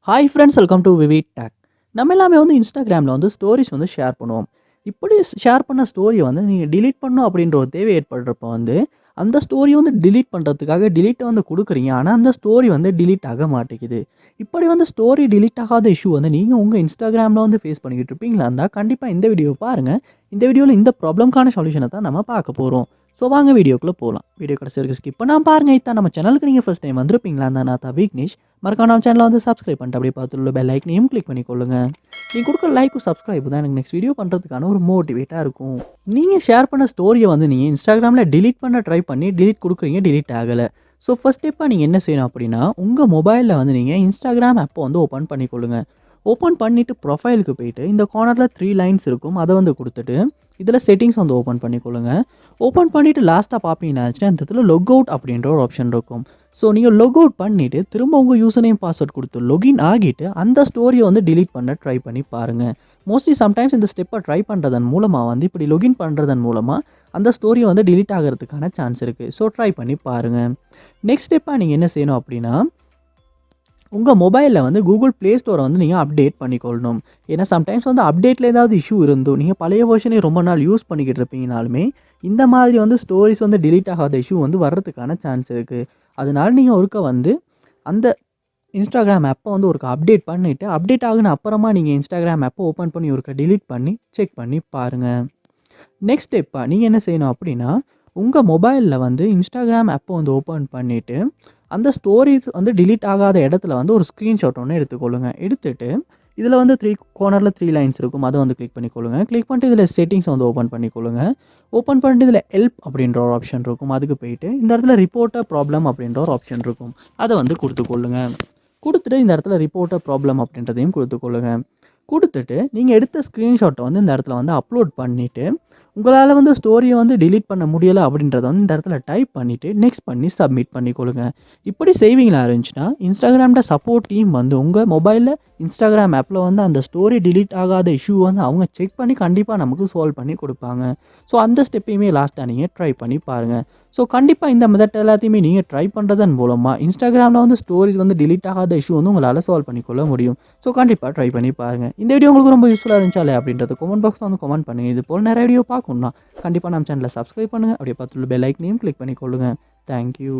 Hi friends, welcome to VividTech. நம்ம எல்லாமே வந்து இன்ஸ்டாகிராமில் வந்து ஸ்டோரிஸ் வந்து ஷேர் பண்ணுவோம். இப்படி ஷேர் பண்ண ஸ்டோரியை வந்து நீங்கள் டிலீட் பண்ணணும் அப்படின்ற ஒரு தேவை ஏற்படுறப்போ வந்து அந்த ஸ்டோரியை வந்து டிலீட் பண்ணுறதுக்காக டிலீட்டை வந்து கொடுக்குறீங்க. ஆனால் அந்த ஸ்டோரி வந்து டிலீட் ஆக மாட்டேங்குது. இப்படி வந்து ஸ்டோரி டிலீட் ஆகாத இஷ்யூ வந்து நீங்கள் உங்கள் இன்ஸ்டாகிராமில் வந்து ஃபேஸ் பண்ணிக்கிட்டு இருப்பீங்களா இருந்தால் கண்டிப்பாக இந்த வீடியோ பாருங்கள். இந்த வீடியோவில் இந்த ப்ராப்ளம்க்கான சொல்யூஷனை தான் நம்ம பார்க்க போகிறோம். ஸோ வாங்க வீடியோக்குள்ளே போகலாம். வீடியோ கடைசி வரைக்கும் ஸ்கிப் பண்ணாமல் பாருங்கள். இதான் நம்ம சேனலுக்கு நீங்கள் ஃபஸ்ட் டைம் வந்திருப்பீங்களா இருந்தால் நான் தான் விக்னேஷ். மறக்காம நம்ம சேனலை வந்து சப்ஸ்கிரைப் பண்ணிட்டு அப்படியே பார்த்துள்ள பெல் ஐக்கனையும் கிளிக் பண்ணிக்கொள்ளுங்க. நீங்கள் கொடுக்குற லைக்கும் சப்ஸ்கிரைப் தான் எனக்கு நெக்ஸ்ட் வீடியோ பண்ணுறதுக்கான ஒரு மோட்டிவேட்டாக இருக்கும். நீங்கள் ஷேர் பண்ண ஸ்டோரியை வந்து நீங்கள் இன்ஸ்டாகிராமில் டிலீட் பண்ண ட்ரை பண்ணி டிலீட் கொடுக்குறீங்க, டிலீட் ஆகலை. ஸோ ஃபஸ்ட் ஸ்டெப்பாக நீங்கள் என்ன செய்யணும் அப்படின்னா உங்கள் மொபைலில் வந்து நீங்கள் இன்ஸ்டாகிராம் ஆப்பை வந்து ஓப்பன் பண்ணிக்கொள்ளுங்க. ஓப்பன் பண்ணிவிட்டு ப்ரொஃபைலுக்கு போயிட்டு இந்த கார்னரில் 3 லைன்ஸ் இருக்கும், அதை வந்து கொடுத்துட்டு இதில் செட்டிங்ஸ் வந்து ஓப்பன் பண்ணிக்கொள்ளுங்க. ஓப்பன் பண்ணிவிட்டு லாஸ்ட்டாக பார்ப்பீங்கன்னா இந்த இடத்துல லொக் அவுட் அப்படின்ற ஒரு ஆப்ஷன் இருக்கும். ஸோ நீங்கள் லொக் அவுட் பண்ணிவிட்டு திரும்ப உங்கள் யூசர் நேம் பாஸ்வேர்ட் கொடுத்து லொகின் ஆகிட்டு அந்த ஸ்டோரியை வந்து டிலீட் பண்ண ட்ரை பண்ணி பாருங்கள். மோஸ்ட்லி சம்டைம்ஸ் இந்த ஸ்டெப்பை ட்ரை பண்ணுறதன் மூலமாக வந்து இப்படி லொகின் பண்ணுறதன் மூலமாக அந்த ஸ்டோரி வந்து டிலீட் ஆகிறதுக்கான சான்ஸ் இருக்குது. ஸோ ட்ரை பண்ணி பாருங்கள். நெக்ஸ்ட் ஸ்டெப்பாக நீங்கள் என்ன செய்யணும் அப்படின்னா உங்கள் மொபைலில் வந்து கூகுள் ப்ளே ஸ்டோரை வந்து நீங்கள் அப்டேட் பண்ணிக்கொள்ளணும். ஏன்னா சம்டைம்ஸ் வந்து அப்டேட்டில் ஏதாவது இஷ்யூ இருந்தோ நீங்கள் பழைய வெர்ஷனே ரொம்ப நாள் யூஸ் பண்ணிக்கிட்டு இருப்பீங்கனாலுமே இந்த மாதிரி வந்து ஸ்டோரிஸ் வந்து டிலீட் ஆகாத இஷ்யூ வந்து வர்றதுக்கான சான்ஸ் இருக்குது. அதனால நீங்கள் ஒருக்க வந்து அந்த இன்ஸ்டாகிராம் ஆப்பை வந்து ஒருக்க அப்டேட் பண்ணிவிட்டு அப்டேட் ஆகுன அப்புறமா நீங்கள் இன்ஸ்டாகிராம் ஆப்பை ஓப்பன் பண்ணி ஒருக்க டிலீட் பண்ணி செக் பண்ணி பாருங்கள். நெக்ஸ்ட் ஸ்டெப்பாக நீங்கள் என்ன செய்யணும் அப்படின்னா உங்கள் மொபைலில் வந்து இன்ஸ்டாகிராம் ஆப்பை வந்து ஓப்பன் பண்ணிவிட்டு அந்த ஸ்டோரிஸ் வந்து டிலீட் ஆகாத இடத்துல வந்து ஒரு ஸ்க்ரீன்ஷாட் ஒன்று எடுத்துக்கொள்ளுங்க. எடுத்துகிட்டு இதில் வந்து 3 கார்னரில் 3 லைன்ஸ் இருக்கும், அதை வந்து கிளிக் பண்ணிக்கொள்ளுங்க. கிளிக் பண்ணிட்டு இதில் செட்டிங்ஸ் வந்து ஓப்பன் பண்ணிக்கொள்ளுங்க. ஓப்பன் பண்ணிட்டு இதில் ஹெல்ப் அப்படின்ற ஒரு ஆப்ஷன் இருக்கும், அதுக்கு போயிட்டு இந்த இடத்துல ரிப்போர்ட் ப்ராப்ளம் அப்படின்ற ஒரு ஆப்ஷன் இருக்கும், அதை வந்து கொடுத்துக்கொள்ளுங்க. கொடுத்துட்டு இந்த இடத்துல ரிப்போர்ட் ப்ராப்ளம் அப்படின்றதையும் கொடுத்துக்கொள்ளுங்க. கொடுத்துட்டு நீங்கள் எடுத்த ஸ்க்ரீன்ஷாட்டை வந்து இந்த இடத்துல வந்து அப்லோட் பண்ணிவிட்டு உங்களால் வந்து ஸ்டோரியை வந்து டிலீட் பண்ண முடியலை அப்படின்றத வந்து இந்த இடத்துல டைப் பண்ணிவிட்டு நெக்ஸ்ட் பண்ணி சப்மிட் பண்ணிக்கொள்ளுங்க. இப்படி செய்வீங்களா இருந்துச்சுன்னா இன்ஸ்டாகிராமில் சப்போர்ட் டீம் வந்து உங்கள் மொபைலில் இன்ஸ்டாகிராம் ஆப்பில் வந்து அந்த ஸ்டோரி டிலீட் ஆகாத இஷ்யூ வந்து அவங்க செக் பண்ணி கண்டிப்பாக நமக்கு சால்வ் பண்ணி கொடுப்பாங்க. ஸோ அந்த ஸ்டெப்பையுமே லாஸ்ட்டாக நீங்கள் ட்ரை பண்ணி பாருங்கள். ஸோ கண்டிப்பாக இந்த மெத்தட் எல்லாத்தையுமே நீங்கள் ட்ரை பண்ணுறதன் மூலமாக இன்ஸ்டாகிராமில் வந்து ஸ்டோரிஸ் வந்து டிலீட் ஆகாத இஷ்யூ வந்து உங்களால் சால்வ் பண்ணிக்கொள்ள முடியும். ஸோ கண்டிப்பாக ட்ரை பண்ணி பாருங்கள். இந்த வீடியோ உங்களுக்கு ரொம்ப யூஸ்ஃபுல்லாக இருந்துச்சாலே அப்படின்றது கமெண்ட் பாக்ஸில் வந்து கமெண்ட் பண்ணுங்கள். இது போல் நிறைய வீடியோ பார்க்கணும்னா கண்டிப்பாக நம்ம சேனலை சப்ஸ்கிரைப் பண்ணுங்கள். அப்படியே பார்த்துள்ள பெல் ஐக்கனையும் கிளிக் பண்ணிக்கொள்ளுங்கள். தேங்க்யூ.